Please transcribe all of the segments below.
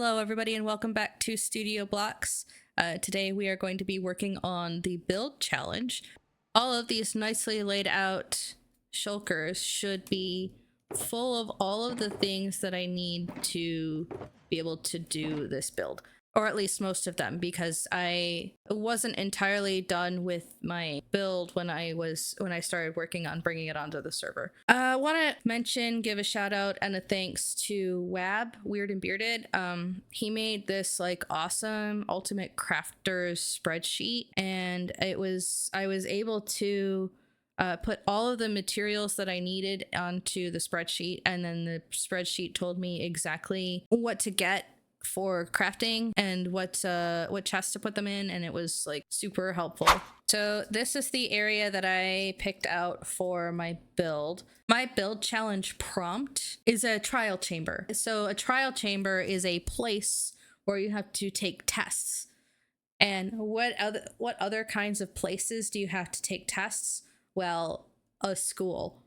Hello everybody and welcome back to Studio Blocks. Today we are going to be working on the build challenge. All of these nicely laid out shulkers should be full of all of the things that I need to be able to do this build. Or at least most of them, because I wasn't entirely done with my build when I started working on bringing it onto the server. I want to give a shout out and a thanks to Wab, Weird and Bearded. He made this like awesome Ultimate Crafters spreadsheet, and I was able to put all of the materials that I needed onto the spreadsheet, and then the spreadsheet told me exactly what to get for crafting and what chests to put them in, and it was like super helpful. So this is the area that I picked out for my build. My build challenge prompt is a trial chamber. So a trial chamber is a place where you have to take tests. And what other kinds of places do you have to take tests? Well, a school.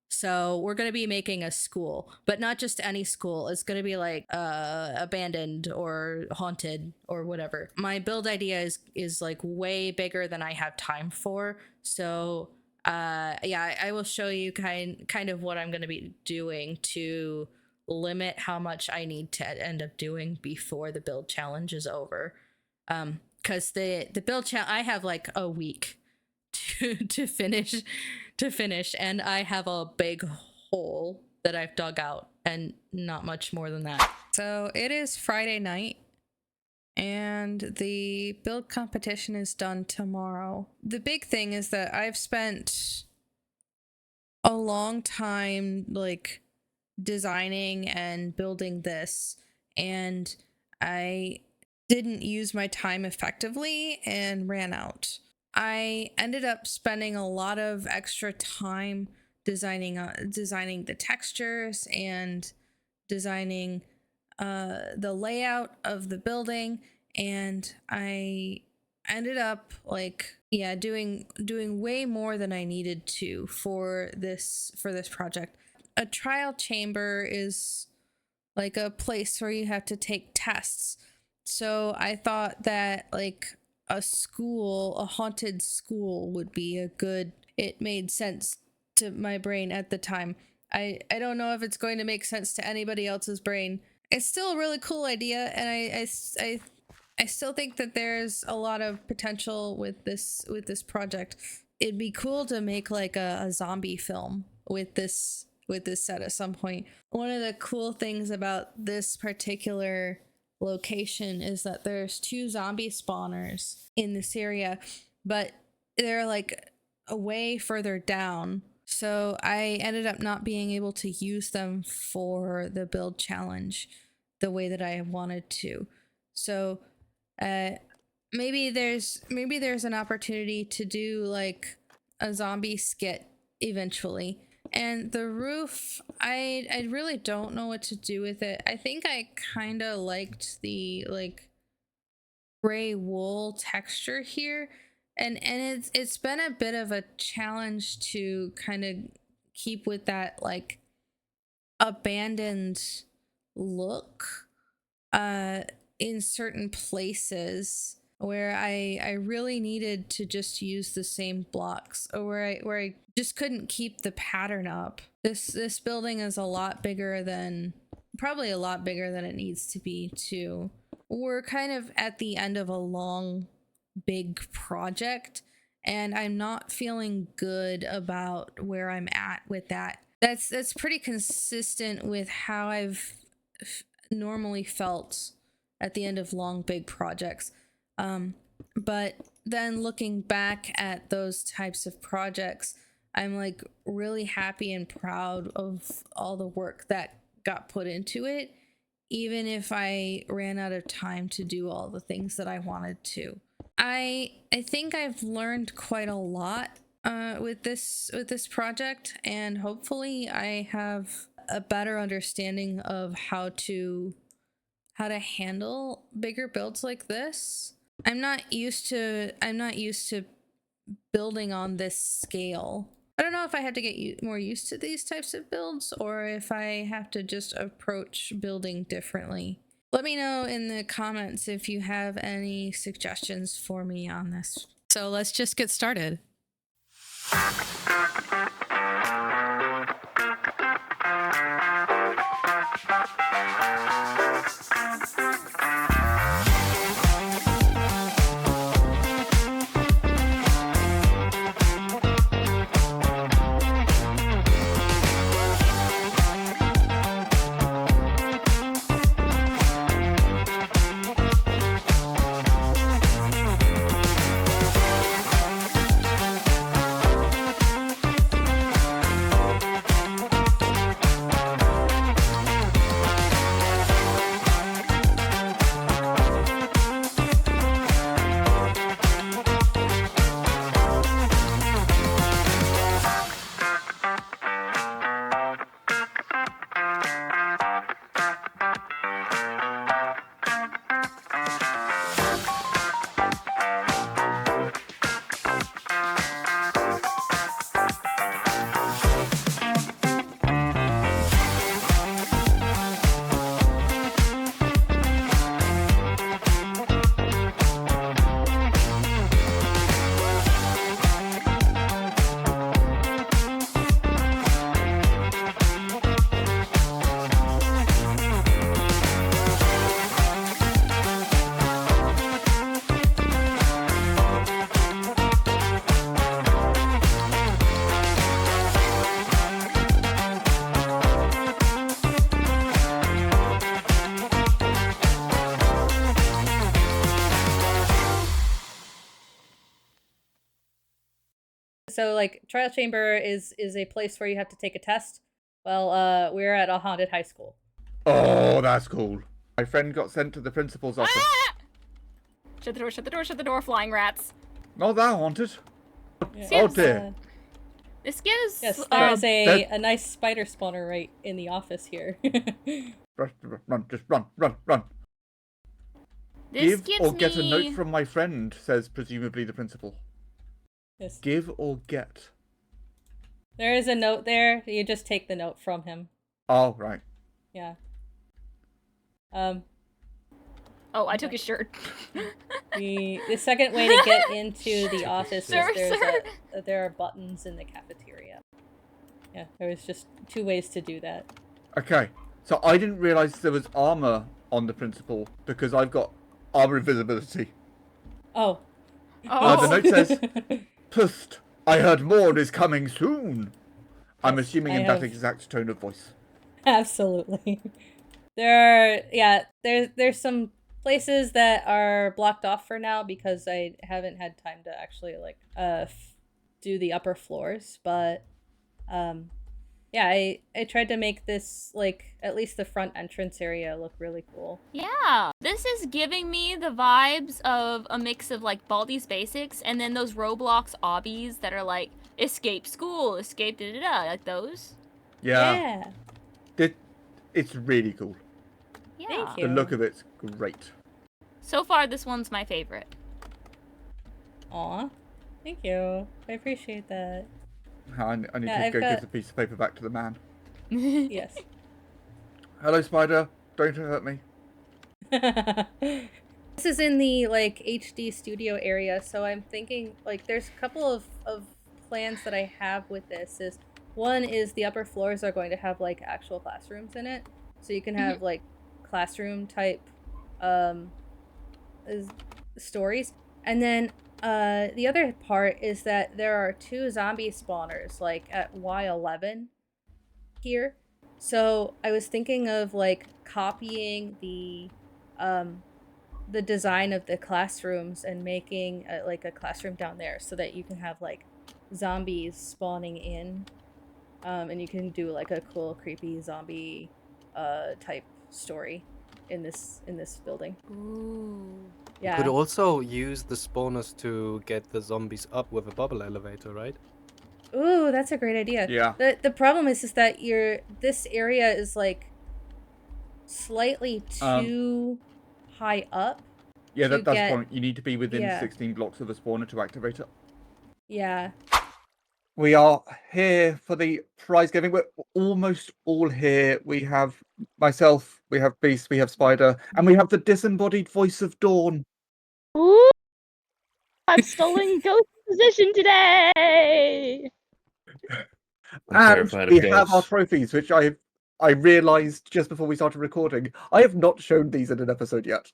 So we're going to be making a school, but not just any school. It's going to be like abandoned or haunted or whatever. My build idea is like way bigger than I have time for. So yeah, I will show you kind of what I'm going to be doing to limit how much I need to end up doing before the build challenge is over. Because the build challenge, I have like a week to finish, and I have a big hole that I've dug out and not much more than that. So it is Friday night and the build competition is done tomorrow. The big thing is that I've spent a long time like designing and building this, and I didn't use my time effectively and ran out. I ended up spending a lot of extra time designing the textures and designing the layout of the building, and I ended up doing way more than I needed to for this project. A trial chamber is like a place where you have to take tests. So I thought that like a haunted school would be it made sense to my brain at the time. I don't know if it's going to make sense to anybody else's brain. It's still a really cool idea, and I still think that there's a lot of potential with this project. It'd be cool to make like a zombie film with this set at some point. One of the cool things about this particular location is that there's 2 zombie spawners in this area, but they're like way further down, so I ended up not being able to use them for the build challenge the way that I wanted to. So maybe there's an opportunity to do like a zombie skit eventually. And the roof, I really don't know what to do with it. I think I kind of liked the like gray wool texture here, and it's been a bit of a challenge to kind of keep with that like abandoned look in certain places where I really needed to just use the same blocks, or where I just couldn't keep the pattern up. This building is probably a lot bigger than it needs to be too. We're kind of at the end of a long, big project, and I'm not feeling good about where I'm at with that. That's pretty consistent with how I've normally felt at the end of long, big projects. But then looking back at those types of projects, I'm like really happy and proud of all the work that got put into it, even if I ran out of time to do all the things that I wanted to. I think I've learned quite a lot with this project, and hopefully I have a better understanding of how to handle bigger builds like this. I'm not used to building on this scale. I don't know if I have to get more used to these types of builds, or if I have to just approach building differently. Let me know in the comments if you have any suggestions for me on this. So let's just get started. So like trial chamber is a place where you have to take a test. Well, we're at a haunted high school. Oh, that's cool. My friend got sent to the principal's office. Ah! Shut the door, shut the door, shut the door, flying rats. Not that haunted. Yeah. Oh dear. This gives... Yes, there is a nice spider spawner right in the office here. Run, just run, run, run. This Give or get a note from my friend, says presumably the principal. Yes. Give or get. There is a note there. You just take the note from him. Oh, right. Yeah. Oh, I took his shirt. The second way to get into the office Sir, is there are buttons in the cafeteria. Yeah, there was just 2 ways to do that. Okay, so I didn't realise there was armour on the principal because I've got armour invisibility. Oh. The note says, "Pust, I heard more is coming soon." I'm assuming in that exact tone of voice. Absolutely. There's some places that are blocked off for now because I haven't had time to actually like do the upper floors, but yeah, I tried to make this like at least the front entrance area look really cool. Yeah, this is giving me the vibes of a mix of like Baldi's Basics and then those Roblox obbies that are like escape school, escape da-da-da, like those. Yeah. It's really cool. Yeah. Thank you. The look of it's great. So far, this one's my favorite. Aw, thank you. I appreciate that. I need to go give the piece of paper back to the man. Yes. Hello, Spider. Don't hurt me. This is in the like HD studio area, so I'm thinking like there's a couple of plans that I have with this. Is one is the upper floors are going to have like actual classrooms in it, so you can have like classroom type stories, and then the other part is that there are 2 zombie spawners like at Y11 here. So I was thinking of like copying the design of the classrooms and making like a classroom down there so that you can have like zombies spawning in, and you can do like a cool creepy zombie type story in this building. Ooh. Yeah. You could also use the spawners to get the zombies up with a bubble elevator, right? Ooh, that's a great idea. Yeah. The problem is that this area is like slightly too high up. Yeah, that's the point. You need to be within yeah. 16 blocks of a spawner to activate it. Yeah. We are here for the prize giving. We're almost all here. We have myself, we have Beast, we have Spider, and we have the disembodied voice of Dawn. Ooh, I've stolen ghost position today. I'm And terrified we of have our ghosts. trophies, which I realized just before we started recording. I have not shown these in an episode yet.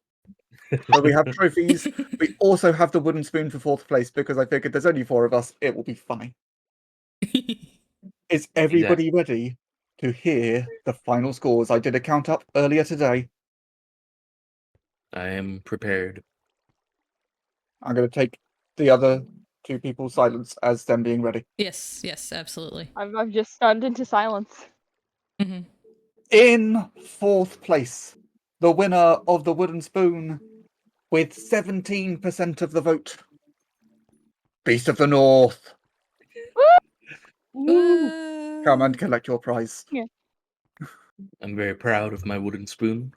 But we have trophies. We also have the wooden spoon for 4th place because I figured there's only 4 of us. It will be funny. Is everybody ready to hear the final scores? I did a count up earlier today. I am prepared. I'm going to take the other 2 people's silence as them being ready. Yes, yes, absolutely. I'm just stunned into silence. Hmm. In 4th place, the winner of the wooden spoon with 17% of the vote, Beast of the North. Come and collect your prize. I'm very proud of my wooden spoon.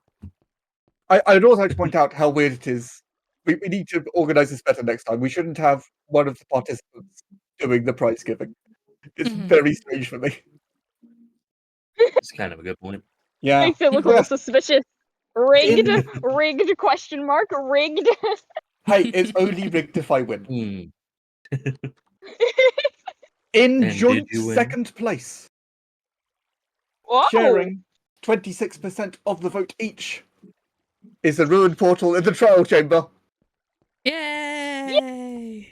I'd also like to point out how weird it is. We need to organize this better next time. We shouldn't have one of the participants doing the prize giving. It's Mhm. very strange for me. It's kind of a good point. Yeah. Makes it look a little suspicious. Rigged? In- Rigged? Question mark? Rigged? Hey, it's only rigged if I win. In And joint did you win? 2nd place, Whoa! sharing 26% of the vote each, is the ruined portal in the trial chamber. Yay!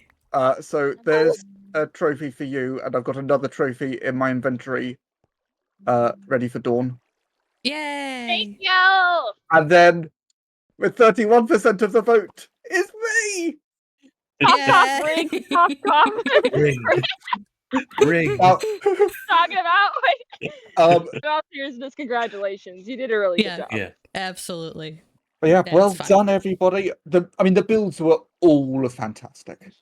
So there's a trophy for you, and I've got another trophy in my inventory, ready for Dawn. Yay! Thank you! And then, with 31% of the vote, is me. Cough, cough, Yeah. rigged, cough, cough. Rigged. Rigged. Now, Talking about, um, in all seriousness, congratulations. You did a really good job. Yeah. Absolutely. but yeah, That's well fine. done, everybody. The builds were all fantastic.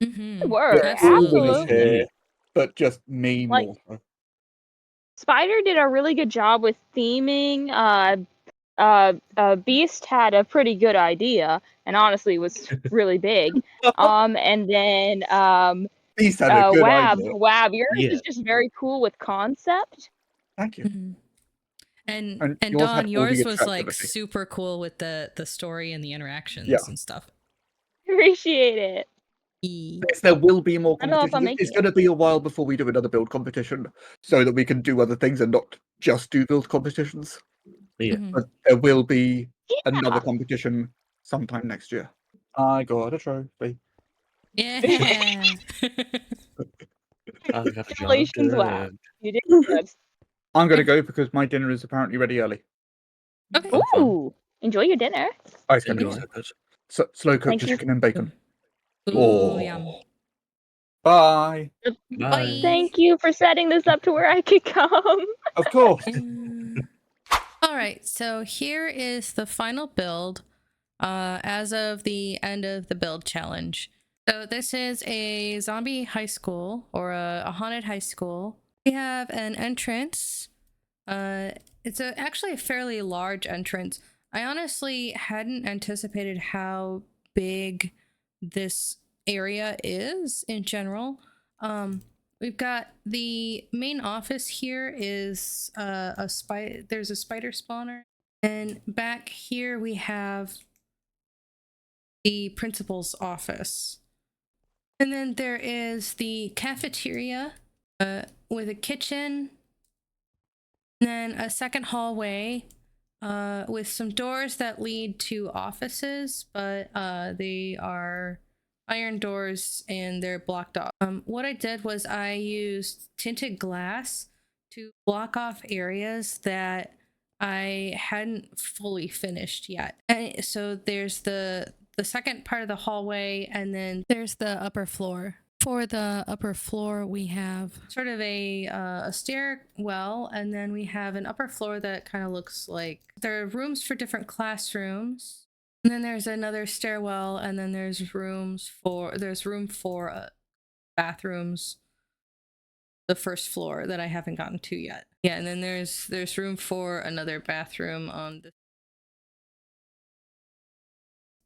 Mm-hmm. They were, Absolutely. Winners here, but just me Like- more so. Spider did a really good job with theming. Beast had a pretty good idea, and honestly was really big. And then Beast had a good idea. Wab, yours Yeah. is just very cool with concept. Thank you. Mm-hmm. And yours had Dawn, all the yours was like attractivity. super cool with the story and the interactions Yeah. and stuff. Appreciate it. Yes, there will be more I don't know if I'm competition. It's making going to be a while before we do another build competition, so that we can do other things and not just do build competitions. Yeah. Mhm. But there will be Yeah. another competition sometime next year. I got a trophy. Yeah. I got a job Congratulations, Wab. done. You did good. I'm going to go because my dinner is apparently ready early. Okay. I'm fine. Ooh, enjoy your dinner. Ice Enjoy candies. it. Slow cooked Thank you. chicken and bacon. Ooh, Oh. yum. Bye. Bye. Thank you for setting this up to where I could come. Of course. All right, so here is the final build as of the end of the build challenge. So this is a zombie high school, or a haunted high school. We have an entrance. It's actually a fairly large entrance. I honestly hadn't anticipated how big this area is in general. We've got the main office here is there's a spider spawner, and back here we have the principal's office. And then there is the cafeteria with a kitchen, and then a second hallway with some doors that lead to offices, but they are iron doors and they're blocked off. What I did was I used tinted glass to block off areas that I hadn't fully finished yet. And so there's the second part of the hallway, and then there's the upper floor. For the upper floor, we have sort of a stairwell, and then we have an upper floor that kind of looks like there are rooms for different classrooms. And then there's another stairwell, and then there's room for bathrooms. The first floor that I haven't gotten to yet. Yeah, and then there's room for another bathroom on the.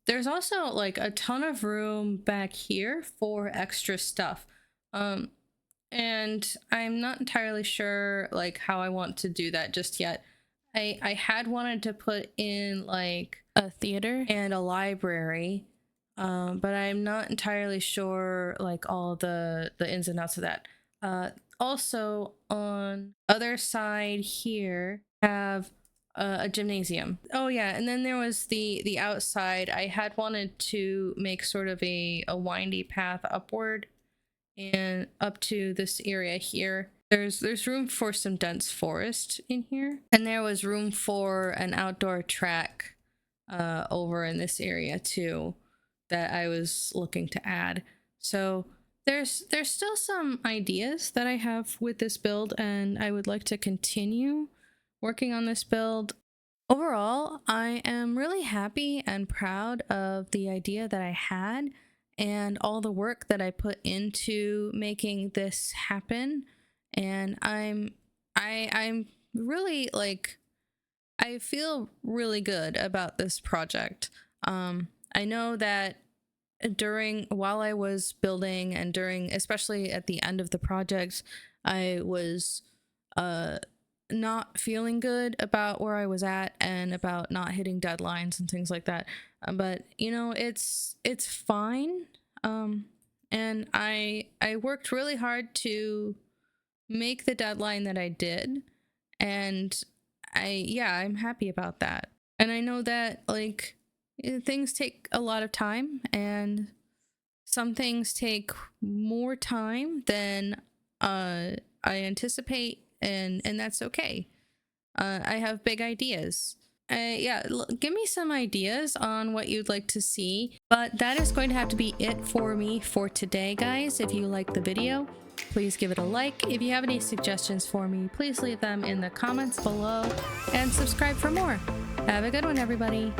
There's also like a ton of room back here for extra stuff. and I'm not entirely sure like how I want to do that just yet. I had wanted to put in like a theater and a library, but I'm not entirely sure like all the ins and outs of that. Also on other side here have a gymnasium. Oh yeah, and then there was the outside. I had wanted to make sort of a windy path upward and up to this area here. There's room for some dense forest in here, and there was room for an outdoor track over in this area too that I was looking to add. So there's still some ideas that I have with this build, and I would like to continue working on this build. Overall, I am really happy and proud of the idea that I had and all the work that I put into making this happen. And I'm really like, I feel really good about this project. I know that while I was building and especially at the end of the project, I was not feeling good about where I was at and about not hitting deadlines and things like that. But you know, it's fine. And I worked really hard to make the deadline that I did, and I'm happy about that. And I know that like things take a lot of time, and some things take more time than I anticipate, and that's okay. I have big ideas. Give me some ideas on what you'd like to see. But that is going to have to be it for me for today, guys. If you like the video, please give it a like. If you have any suggestions for me, please leave them in the comments below, and subscribe for more. Have a good one, everybody.